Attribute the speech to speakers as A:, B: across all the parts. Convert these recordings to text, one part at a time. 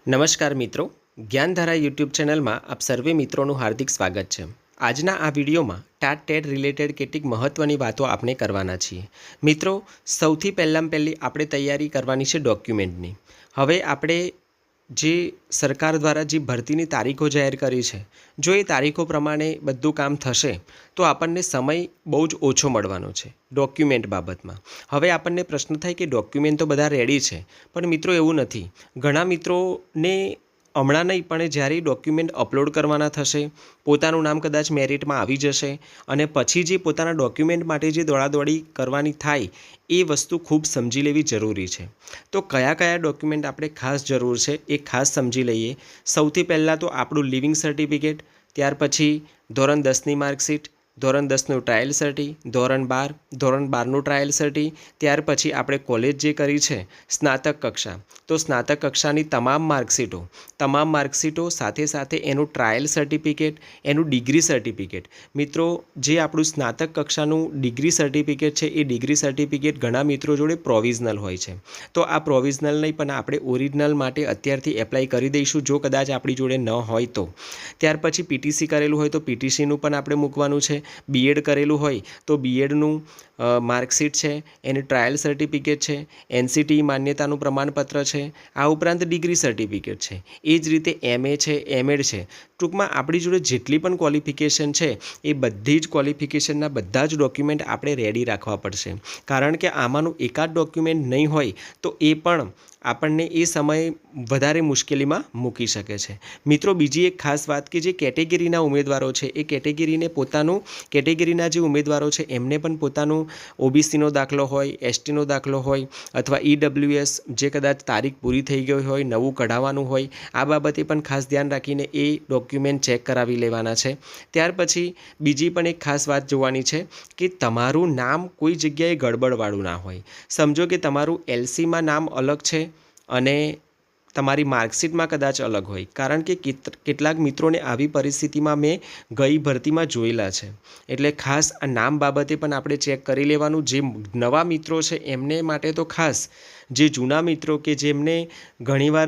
A: નમસ્કાર મિત્રો, જ્ઞાનધારા યુટ્યુબ ચેનલમાં આપ સર્વે મિત્રોનું હાર્દિક સ્વાગત છે। આજના આ વિડીયોમાં ટાટ ટેટ રિલેટેડ કેટલીક મહત્ત્વની વાતો આપણે કરવાના છીએ। મિત્રો, સૌથી પહેલી આપણે તૈયારી કરવાની છે ડોક્યુમેન્ટની। હવે આપણે જે સરકાર દ્વારા જે ભરતીની તારીખો જાહેર કરી છે, જો એ તારીખો પ્રમાણે બધું કામ થશે તો આપણને સમય બહુ જ ઓછો મળવાનો છે ડોક્યુમેન્ટ બાબતમાં। હવે આપણને પ્રશ્ન થાય કે ડોક્યુમેન્ટ તો બધા રેડી છે, પણ મિત્રો એવું નથી। ઘણા મિત્રોને હમણાં નહીં પણ જ્યારે ડોક્યુમેન્ટ અપલોડ કરવાના થશે, પોતાનું નામ કદાચ મેરિટમાં આવી જશે અને પછી જે પોતાના ડોક્યુમેન્ટ માટે જે દોડાદોડી કરવાની થાય એ વસ્તુ ખૂબ સમજી લેવી જરૂરી છે। તો કયા કયા ડોક્યુમેન્ટ આપણે ખાસ જરૂર છે એ ખાસ સમજી લઈએ। સૌથી પહેલાં તો આપણું લિવિંગ સર્ટિફિકેટ, ત્યાર પછી ધોરણ 10ની માર્કશીટ, ધોરણ 10નું ટ્રાયલ સર્ટી, ધોરણ 12નું ટ્રાયલ સર્ટી, ત્યાર પછી આપણે કોલેજ જે કરી છે સ્નાતક કક્ષા, તો સ્નાતક કક્ષાની તમામ માર્કશીટો સાથે સાથે એનું ટ્રાયલ સર્ટિફિકેટ, એનું ડિગ્રી સર્ટિફિકેટ। મિત્રો, જે આપણું સ્નાતક કક્ષાનું ડિગ્રી સર્ટિફિકેટ છે એ ડિગ્રી સર્ટિફિકેટ ઘણા મિત્રો જોડે પ્રોવિઝનલ હોય છે, તો આ પ્રોવિઝનલ નહીં પણ આપણે ઓરિજિનલ માટે અત્યારથી એપ્લાય કરી દઈશું જો કદાચ આપણી જોડે ન હોય તો। ત્યાર પછી પીટીસી કરેલું હોય તો પીટીસીનું પણ આપણે મૂકવાનું છે। બીએડ કરેલું હોય તો બીએડનું માર્કશીટ છે, એની ટ્રાયલ સર્ટિફિકેટ છે, એનસીટી માન્યતાનું પ્રમાણપત્ર છે, આ ઉપરાંત ડિગ્રી સર્ટિફિકેટ છે। એ જ રીતે એમએ છે, એમએડ છે। ટૂંકમાં આપણી જોડે જેટલી પણ ક્વોલિફિકેશન છે એ બધી જ ક્વોલિફિકેશનના બધા જ ડોક્યુમેન્ટ આપણે રેડી રાખવા પડશે, કારણ કે આમાંનું એકાદ ડોક્યુમેન્ટ નહીં હોય તો એ પણ આપણને એ સમયે વધારે મુશ્કેલીમાં મૂકી શકે છે। મિત્રો, બીજી એક ખાસ વાત કે જે કેટેગરીના ઉમેદવારો છે એ કેટેગરીના જે ઉમેદવારો છે એમને પણ પોતાનું ઓબીસીનો દાખલો હોય, એસટીનો દાખલો હોય અથવા ઈડબ્લ્યુએસ જે કદાચ તારીખ પૂરી થઈ ગઈ હોય, નવું કઢાવવાનું હોય, આ બાબતે પણ ખાસ ધ્યાન રાખીને એ ડોક્યુમેન્ટ ચેક કરાવી લેવાના છે। ત્યાર પછી બીજી પણ એક ખાસ વાત જોવાની છે કે તમારું નામ કોઈ જગ્યાએ ગડબડવાળું ના હોય। સમજો કે તમારું એલસીમાં નામ અલગ છે અને તમારી માર્કશીટમાં કદાચ અલગ હોય, કારણ કે કેટલાક મિત્રોને આવી પરિસ્થિતિમાં મેં ગઈ ભરતીમાં જોયેલા છે। એટલે ખાસ આ નામ બાબતે પણ આપણે ચેક કરી લેવાનું। જે નવા મિત્રો છે એમને માટે તો ખાસ, જે જૂના મિત્રો કે જેમને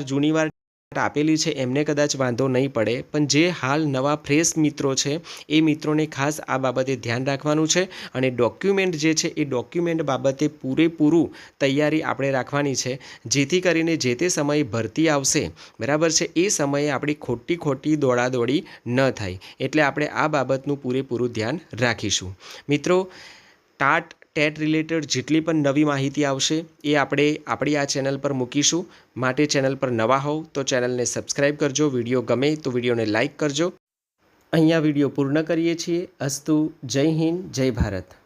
A: જૂની વાર આપેલી છે એમને કદાચ વાંધો નહીં પડે, પણ જે હાલ નવા ફ્રેશ મિત્રો છે એ મિત્રોને ખાસ આ બાબતે ધ્યાન રાખવાનું છે અને ડોક્યુમેન્ટ જે છે એ ડોક્યુમેન્ટ બાબતે પૂરેપૂરું તૈયારી આપણે રાખવાની છે, જેથી કરીને જે તે સમયે ભરતી આવશે, બરાબર છે, એ સમયે આપણી ખોટી દોડાદોડી ન થાય। એટલે આપણે આ બાબતનું પૂરેપૂરું ધ્યાન રાખીશું। મિત્રો, ટાટ ટેટ રિલેટેડ જેટલી પણ નવી માહિતી આવશે એ આપણે આપણી આ ચેનલ પર મૂકીશું। માટે ચેનલ પર નવા હોવ તો ચેનલને સબસ્ક્રાઈબ કરજો, વિડીયો ગમે તો વિડીયોને લાઇક કરજો। અહીંયા વિડીયો પૂર્ણ કરીએ છીએ। અસ્તુ, જય હિન્દ, જય ભારત।